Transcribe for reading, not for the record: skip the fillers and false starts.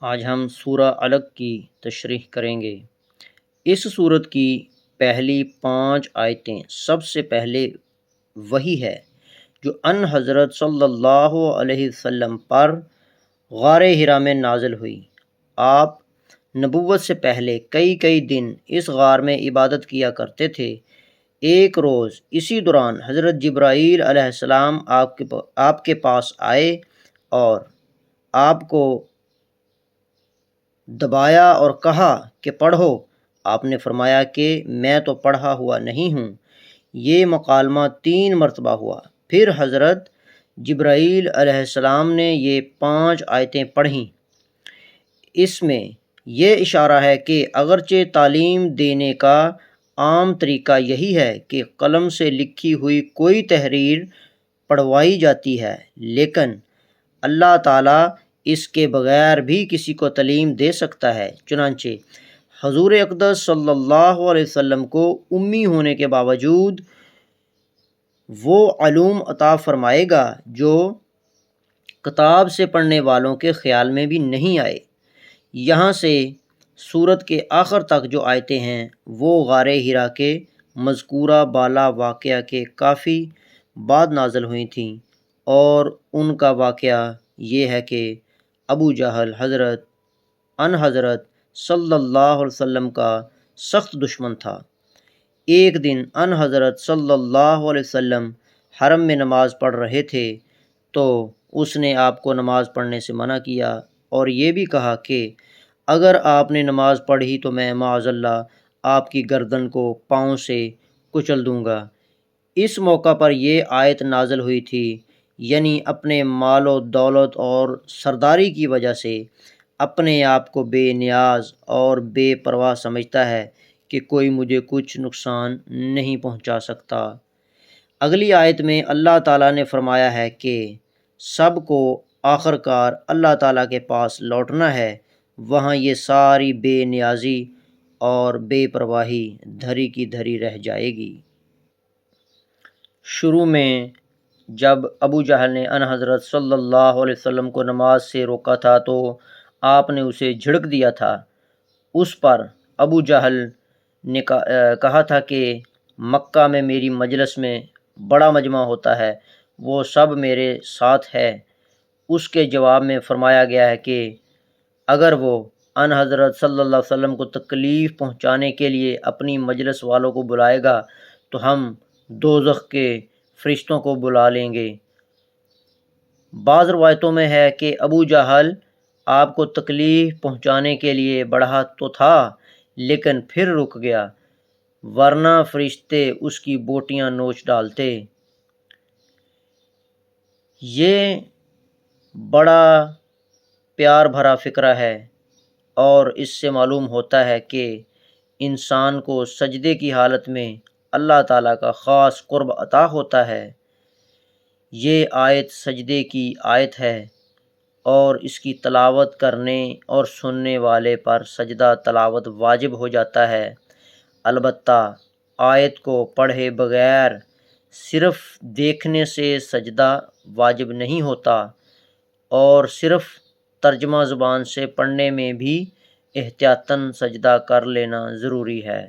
آج ہم سورہ علق کی تشریح کریں گے۔ اس سورت کی پہلی 5 آیتیں سب سے پہلے وحی ہے جو ان حضرت صلی اللہ علیہ وسلم پر غار حرا میں نازل ہوئی۔ آپ نبوت سے پہلے کئی دن اس غار میں عبادت کیا کرتے تھے۔ ایک روز اسی دوران حضرت جبرائیل علیہ السلام آپ کے پاس آئے اور آپ کو دبایا اور کہا کہ پڑھو۔ آپ نے فرمایا کہ میں تو پڑھا ہوا نہیں ہوں۔ یہ مکالمہ 3 مرتبہ ہوا۔ پھر حضرت جبرائیل علیہ السلام نے یہ 5 آیتیں پڑھیں۔ اس میں یہ اشارہ ہے کہ اگرچہ تعلیم دینے کا عام طریقہ یہی ہے کہ قلم سے لکھی ہوئی کوئی تحریر پڑھوائی جاتی ہے، لیکن اللہ تعالیٰ اس کے بغیر بھی کسی کو تعلیم دے سکتا ہے۔ چنانچہ حضور اقدس صلی اللہ علیہ وسلم کو امی ہونے کے باوجود وہ علوم عطا فرمائے گا جو کتاب سے پڑھنے والوں کے خیال میں بھی نہیں آئے۔ یہاں سے سورت کے آخر تک جو آیتیں ہیں وہ غار حرا کے مذکورہ بالا واقعہ کے کافی بعد نازل ہوئی تھیں، اور ان کا واقعہ یہ ہے کہ ابو جہل حضرت صلی اللہ علیہ وسلم کا سخت دشمن تھا۔ ایک دن حضرت صلی اللہ علیہ وسلم حرم میں نماز پڑھ رہے تھے تو اس نے آپ کو نماز پڑھنے سے منع کیا اور یہ بھی کہا کہ اگر آپ نے نماز پڑھی تو میں معاذ اللہ آپ کی گردن کو پاؤں سے کچل دوں گا۔ اس موقع پر یہ آیت نازل ہوئی تھی، یعنی اپنے مال و دولت اور سرداری کی وجہ سے اپنے آپ کو بے نیاز اور بے پرواہ سمجھتا ہے کہ کوئی مجھے کچھ نقصان نہیں پہنچا سکتا۔ اگلی آیت میں اللہ تعالیٰ نے فرمایا ہے کہ سب کو آخر کار اللہ تعالیٰ کے پاس لوٹنا ہے، وہاں یہ ساری بے نیازی اور بے پرواہی دھری کی دھری رہ جائے گی۔ شروع میں جب ابو جہل نے حضرت صلی اللہ علیہ وسلم کو نماز سے روکا تھا تو آپ نے اسے جھڑک دیا تھا۔ اس پر ابو جہل نے کہا تھا کہ مکہ میں میری مجلس میں بڑا مجمع ہوتا ہے، وہ سب میرے ساتھ ہے۔ اس کے جواب میں فرمایا گیا ہے کہ اگر وہ حضرت صلی اللہ علیہ وسلم کو تکلیف پہنچانے کے لیے اپنی مجلس والوں کو بلائے گا تو ہم دوزخ کے فرشتوں کو بلا لیں گے۔ بعض روایتوں میں ہے کہ ابو جہل آپ کو تکلیف پہنچانے کے لیے بڑھا تو تھا لیکن پھر رک گیا، ورنہ فرشتے اس کی بوٹیاں نوچ ڈالتے۔ یہ بڑا پیار بھرا فقرہ ہے اور اس سے معلوم ہوتا ہے کہ انسان کو سجدے کی حالت میں اللہ تعالیٰ کا خاص قرب عطا ہوتا ہے۔ یہ آیت سجدے کی آیت ہے اور اس کی تلاوت کرنے اور سننے والے پر سجدہ تلاوت واجب ہو جاتا ہے۔ البتہ آیت کو پڑھے بغیر صرف دیکھنے سے سجدہ واجب نہیں ہوتا، اور صرف ترجمہ زبان سے پڑھنے میں بھی احتیاطاً سجدہ کر لینا ضروری ہے۔